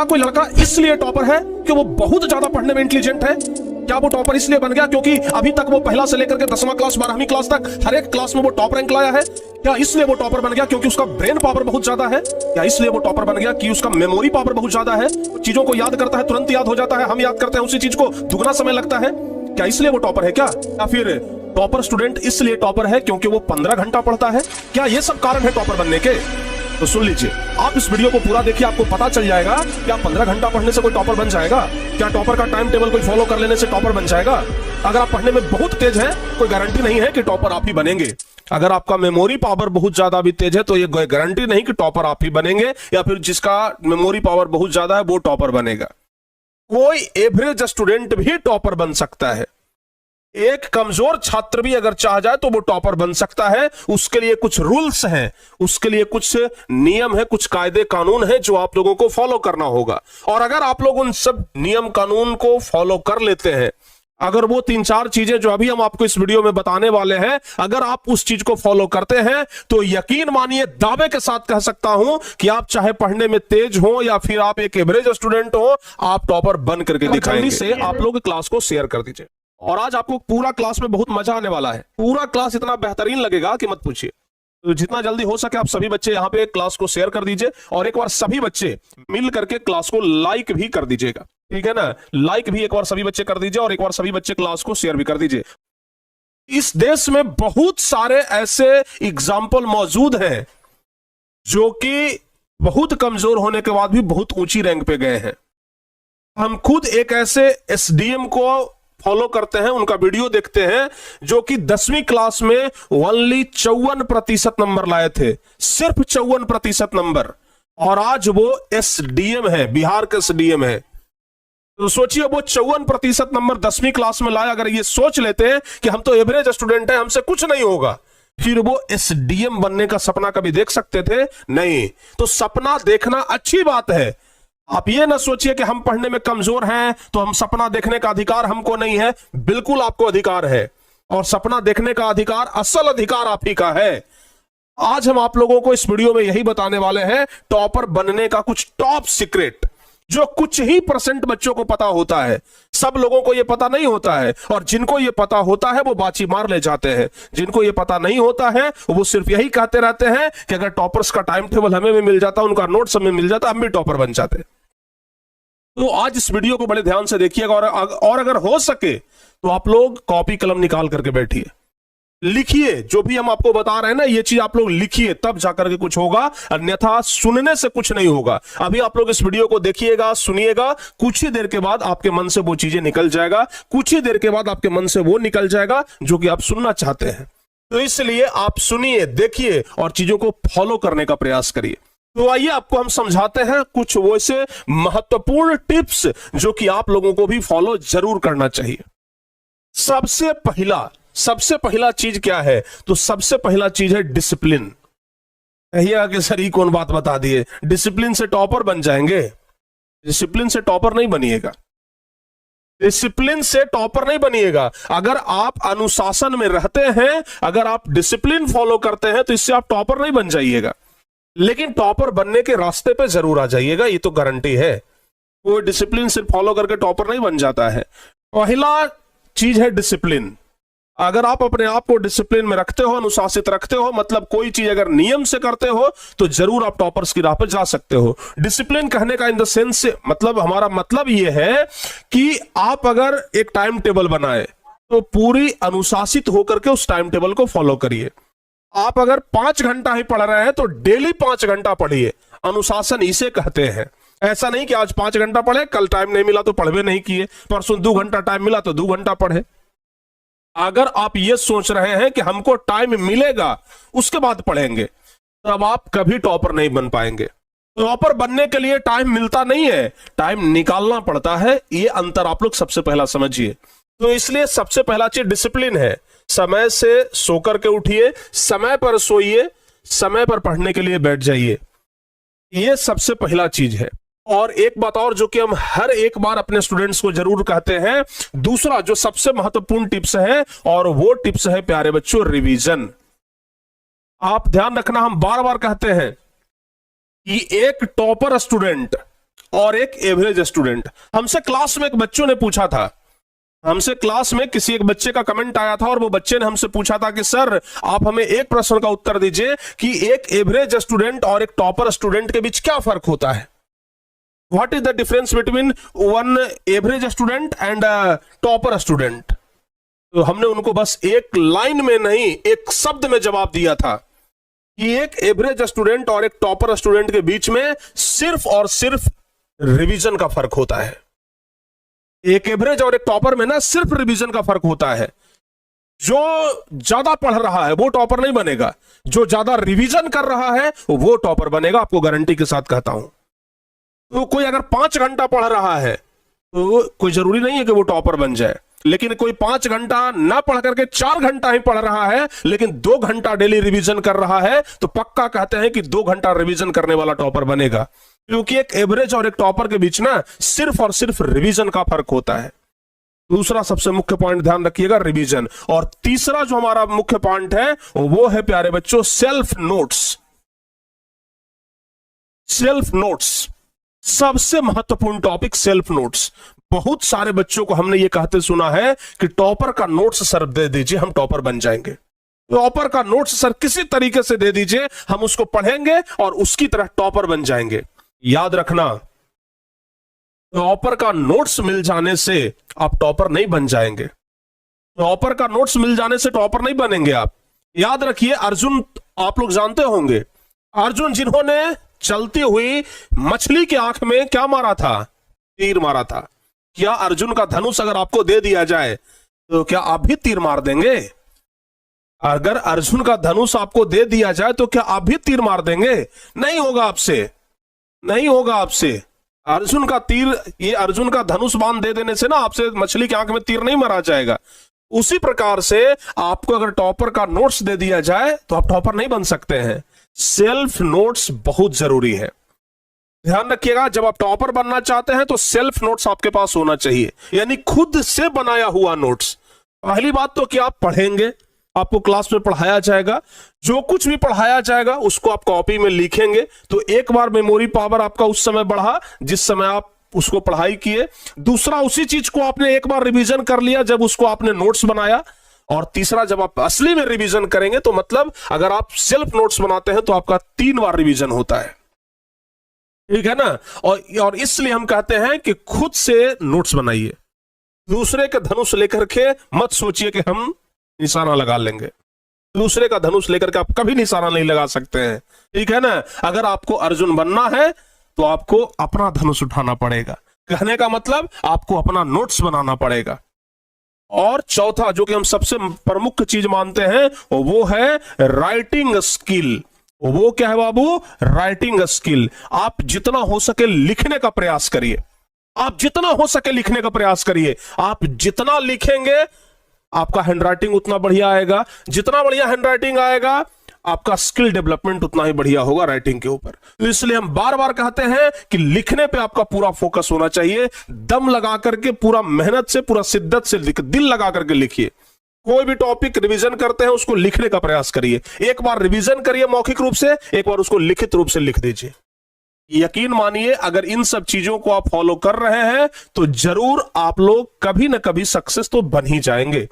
क्या कोई लड़का इसलिए टॉपर है कि वो बहुत ज्यादा पढ़ने में इंटेलिजेंट है? क्या वो टॉपर इसलिए बन गया क्योंकि अभी तक वो पहला से लेकर के 10वां क्लास 12वीं क्लास तक हर एक क्लास में वो टॉप रैंक लाया है? क्या इसलिए वो टॉपर बन गया क्योंकि उसका ब्रेन पावर बहुत ज्यादा है? क्या इसलिए वो टॉपर बन गया कि उसका मेमोरी पावर बहुत ज्यादा है, चीजों को याद करता है, तुरंत याद हो जाता है, हम याद करते हैं उसी चीज को दुगना समय लगता है? क्या इसलिए वो टॉपर है क्या? या फिर टॉपर स्टूडेंट इसलिए टॉपर है क्योंकि वो 15 घंटा पढ़ता है? क्या ये सब कारण है टॉपर बनने के? तो सुन लीजिए, आप इस वीडियो को पूरा देखिए, आपको पता चल जाएगा क्या 15 घंटा पढ़ने से कोई टॉपर बन जाएगा? क्या टॉपर का टाइम टेबल कोई फॉलो कर लेने से टॉपर बन जाएगा? अगर आप पढ़ने में बहुत तेज हैं, कोई गारंटी नहीं है कि टॉपर आप ही बनेंगे। अगर आपका मेमोरी पावर बहुत ज्यादा भी तेज है तो ये गारंटी नहीं कि टॉपर आप ही बनेंगे, या फिर जिसका मेमोरी पावर बहुत ज्यादा है वो टॉपर बनेगा। कोई एवरेज स्टूडेंट भी टॉपर बन सकता है। एक कमजोर छात्र भी अगर चाह जाए तो वो टॉपर बन सकता है। उसके लिए कुछ रूल्स हैं, उसके लिए कुछ नियम है, कुछ कायदे कानून है जो आप लोगों को फॉलो करना होगा। और अगर आप लोग उन सब नियम कानून को फॉलो कर लेते हैं, अगर वो 3-4 चीजें जो अभी हम आपको इस वीडियो में बताने वाले हैं, अगर आप उस चीज को फॉलो करते हैं तो यकीन मानिए, दावे के साथ कह सकता हूं कि आप चाहे पढ़ने में तेज हो या फिर आप एक एवरेज स्टूडेंट हो, आप टॉपर बन करके दिखाएंगे। से आप लोग क्लास को शेयर कर दीजिए। और आज आपको पूरा क्लास में बहुत मजा आने वाला है। पूरा क्लास इतना बेहतरीन लगेगा कि मत पूछिए। तो जितना जल्दी हो सके आप सभी बच्चे यहाँ पे क्लास को शेयर कर दीजिए, और एक बार सभी बच्चे मिल करके क्लास को लाइक भी कर दीजिएगा, ठीक है ना? लाइक भी एक बार सभी बच्चे कर दीजिए, और एक बार सभी बच्चे क्लास को शेयर भी कर दीजिए। इस देश में बहुत सारे ऐसे एग्जाम्पल मौजूद हैं जो कि बहुत कमजोर होने के बाद भी बहुत ऊंची रैंक पे गए हैं। हम खुद एक ऐसे एसडीएम को फॉलो करते हैं, उनका वीडियो देखते हैं, जो कि 10वीं क्लास में ओनली 54% नंबर लाए थे, सिर्फ 54% नंबर, और आज वो एसडीएम है, बिहार का एसडीएम है। तो सोचिए, वो 54% नंबर 10वीं क्लास में लाया। अगर ये सोच लेते हैं कि हम तो एवरेज स्टूडेंट हैं, हमसे कुछ नहीं होगा, फिर वो एसडीएम बनने का सपना कभी देख सकते थे? नहीं। तो सपना देखना अच्छी बात है। आप ये ना सोचिए कि हम पढ़ने में कमजोर हैं तो हम सपना देखने का अधिकार हमको नहीं है। बिल्कुल आपको अधिकार है, और सपना देखने का अधिकार, असल अधिकार आप ही का है। आज हम आप लोगों को इस वीडियो में यही बताने वाले हैं, टॉपर बनने का कुछ टॉप सीक्रेट, जो कुछ ही % बच्चों को पता होता है। सब लोगों को यह पता नहीं होता है, और जिनको यह पता होता है वो बाची मार ले जाते हैं। जिनको यह पता नहीं होता है वो सिर्फ यही कहते रहते हैं कि अगर टॉपर्स का टाइम टेबल हमें भी मिल जाता, उनका नोट्स हमें मिल जाता, हम भी टॉपर बन जाते। तो आज इस वीडियो को बड़े ध्यान से देखिएगा, और अगर हो सके तो आप लोग कॉपी कलम निकाल करके बैठिए, लिखिए। जो भी हम आपको बता रहे हैं ना, ये चीज आप लोग लिखिए, तब जाकर के कुछ होगा, अन्यथा सुनने से कुछ नहीं होगा। अभी आप लोग इस वीडियो को देखिएगा, सुनिएगा, कुछ ही देर के बाद आपके मन से वो चीजें निकल जाएगा, कुछ ही देर के बाद आपके मन से वो निकल जाएगा जो कि आप सुनना चाहते हैं। तो इसलिए आप सुनिए, देखिए, और चीजों को फॉलो करने का प्रयास करिए। तो आइए आपको हम समझाते हैं कुछ वैसे महत्वपूर्ण टिप्स जो कि आप लोगों को भी फॉलो जरूर करना चाहिए। सबसे पहला चीज क्या है? तो सबसे पहला चीज है डिसिप्लिन। कहिएगा कि सर ये कौन बात बता दिए, डिसिप्लिन से टॉपर बन जाएंगे? डिसिप्लिन से टॉपर नहीं बनिएगा, डिसिप्लिन से टॉपर नहीं बनिएगा। अगर आप अनुशासन में रहते हैं, अगर आप डिसिप्लिन फॉलो करते हैं, तो इससे आप टॉपर नहीं बन जाइएगा, लेकिन टॉपर बनने के रास्ते पे जरूर आ जाइएगा, ये तो गारंटी है। कोई डिसिप्लिन सिर्फ फॉलो करके टॉपर नहीं बन जाता है। पहला चीज है डिसिप्लिन। अगर आप अपने आप को डिसिप्लिन में रखते हो, अनुशासित रखते हो, मतलब कोई चीज अगर नियम से करते हो, तो जरूर आप टॉपर्स की राह पर जा सकते हो। डिसिप्लिन कहने का इन द सेंस से मतलब, हमारा मतलब यह है कि आप अगर एक टाइम टेबल बनाए तो पूरी अनुशासित होकर के उस टाइम टेबल को फॉलो करिए। आप अगर 5 घंटा ही पढ़ रहे हैं तो डेली 5 घंटा पढ़िए। अनुशासन इसे कहते हैं। ऐसा नहीं कि आज 5 घंटा पढ़े, कल टाइम नहीं मिला तो पढ़वे नहीं किए, परसों 2 घंटा टाइम मिला तो 2 घंटा पढ़े। अगर आप ये सोच रहे हैं कि हमको टाइम मिलेगा उसके बाद पढ़ेंगे, तब आप कभी टॉपर नहीं बन पाएंगे। टॉपर बनने के लिए टाइम मिलता नहीं है, टाइम निकालना पड़ता है। ये अंतर आप लोग सबसे पहला समझिए। तो इसलिए सबसे पहला चीज डिसिप्लिन है। समय से सो करके उठिए, समय पर सोइए, समय पर पढ़ने के लिए बैठ जाइए। यह सबसे पहला चीज है। और एक बात और जो कि हम हर एक बार अपने स्टूडेंट्स को जरूर कहते हैं, दूसरा जो सबसे महत्वपूर्ण टिप्स है, और वो टिप्स है प्यारे बच्चों, रिवीजन। आप ध्यान रखना, हम बार बार कहते हैं कि एक टॉपर स्टूडेंट और एक एवरेज स्टूडेंट। हमसे क्लास में एक बच्चों ने पूछा था, हमसे क्लास में किसी एक बच्चे का कमेंट आया था और वो बच्चे ने हमसे पूछा था कि सर आप हमें एक प्रश्न का उत्तर दीजिए कि एक एवरेज स्टूडेंट और एक टॉपर स्टूडेंट के बीच क्या फर्क होता है। What is the difference between one average student and topper student. तो हमने उनको बस एक लाइन में नहीं, एक शब्द में जवाब दिया था कि एक एवरेज स्टूडेंट और एक टॉपर स्टूडेंट के बीच में सिर्फ और सिर्फ रिवीजन का फर्क होता है। एक एवरेज और एक टॉपर में ना सिर्फ रिवीजन का फर्क होता है। जो ज्यादा पढ़ रहा है वो टॉपर नहीं बनेगा, जो ज्यादा रिवीजन कर रहा है वो टॉपर बनेगा, आपको गारंटी के साथ कहता हूं। तो कोई अगर 5 घंटा पढ़ रहा है तो कोई जरूरी नहीं है कि वो टॉपर बन जाए, लेकिन कोई 5 घंटा ना पढ़ करके 4 घंटा ही पढ़ रहा है लेकिन 2 घंटा डेली रिवीजन कर रहा है तो पक्का कहते हैं कि 2 घंटा रिवीजन करने वाला टॉपर बनेगा, क्योंकि एक एवरेज और एक टॉपर के बीच ना सिर्फ और सिर्फ रिवीजन का फर्क होता है। दूसरा सबसे मुख्य पॉइंट ध्यान रखिएगा, रिवीजन। और तीसरा जो हमारा मुख्य पॉइंट है वो है प्यारे बच्चों सेल्फ नोट्स। सेल्फ नोट्स सबसे महत्वपूर्ण टॉपिक, सेल्फ नोट्स। बहुत सारे बच्चों को हमने ये कहते सुना है कि टॉपर का नोट्स सर दे दीजिए हम टॉपर बन जाएंगे। टॉपर का नोट्स सर किसी तरीके से दे दीजिए हम उसको पढ़ेंगे और उसकी तरह टॉपर बन जाएंगे। याद रखना, टॉपर का नोट्स मिल जाने से आप टॉपर नहीं बन जाएंगे। टॉपर का नोट्स मिल जाने से टॉपर नहीं बनेंगे आप। याद रखिए, अर्जुन आप लोग जानते होंगे, अर्जुन जिन्होंने चलती हुई मछली की आंख में क्या मारा था, तीर मारा था। क्या अर्जुन का धनुष अगर आपको दे दिया जाए तो क्या आप भी तीर मार देंगे? अगर अर्जुन का धनुष आपको दे दिया जाए तो क्या आप भी तीर मार देंगे? नहीं होगा आपसे, नहीं होगा आपसे। अर्जुन का तीर, ये अर्जुन का धनुष बाण दे देने से ना आपसे मछली की आंख में तीर नहीं मारा जाएगा। उसी प्रकार से आपको अगर टॉपर का नोट्स दे दिया जाए तो आप टॉपर नहीं बन सकते हैं। सेल्फ नोट्स बहुत जरूरी है, ध्यान रखिएगा। जब आप टॉपर बनना चाहते हैं तो सेल्फ नोट्स आपके पास होना चाहिए, यानी खुद से बनाया हुआ नोट्स। पहली बात तो कि आप पढ़ेंगे, आपको क्लास में पढ़ाया जाएगा, जो कुछ भी पढ़ाया जाएगा उसको आप कॉपी में लिखेंगे तो एक बार मेमोरी पावर आपका उस समय बढ़ा जिस समय आप उसको पढ़ाई किए। दूसरा, उसी चीज को आपने एक बार रिवीजन कर लिया जब उसको आपने नोट्स बनाया। और तीसरा, जब आप असली में रिवीजन करेंगे तो मतलब अगर आप सेल्फ नोट्स बनाते हैं तो आपका 3 बार रिवीजन होता है, ठीक है ना। और इसलिए हम कहते हैं कि खुद से नोट्स बनाइए। दूसरे के धनुष लेकर के मत सोचिए कि हम निशाना लगा लेंगे। दूसरे का धनुष लेकर के आप कभी निशाना नहीं लगा सकते हैं, ठीक है ना। अगर आपको अर्जुन बनना है तो आपको अपना धनुष उठाना पड़ेगा। कहने का मतलब आपको अपना नोट्स बनाना पड़ेगा। और चौथा जो कि हम सबसे प्रमुख चीज मानते हैं वो है राइटिंग स्किल। वो क्या है बाबू? Writing skill. आप जितना हो सके लिखने का प्रयास करिए, आप जितना हो सके लिखने का प्रयास करिए। आप जितना लिखेंगे आपका हैंडराइटिंग उतना बढ़िया आएगा, जितना बढ़िया हैंडराइटिंग आएगा आपका स्किल डेवलपमेंट उतना ही बढ़िया होगा राइटिंग के ऊपर। तो इसलिए हम बार बार कहते हैं कि लिखने पे आपका पूरा फोकस होना चाहिए। दम लगा करके, पूरा मेहनत से, पूरा शिद्दत से दिल लगा करके लिखिए। कोई भी टॉपिक रिवीजन करते हैं उसको लिखने का प्रयास करिए। एक बार रिवीजन करिए मौखिक रूप से, एक बार उसको लिखित रूप से लिख दीजिए। यकीन मानिए अगर इन सब चीजों को आप फॉलो कर रहे हैं तो जरूर आप लोग कभी ना कभी सक्सेस तो बन ही जाएंगे।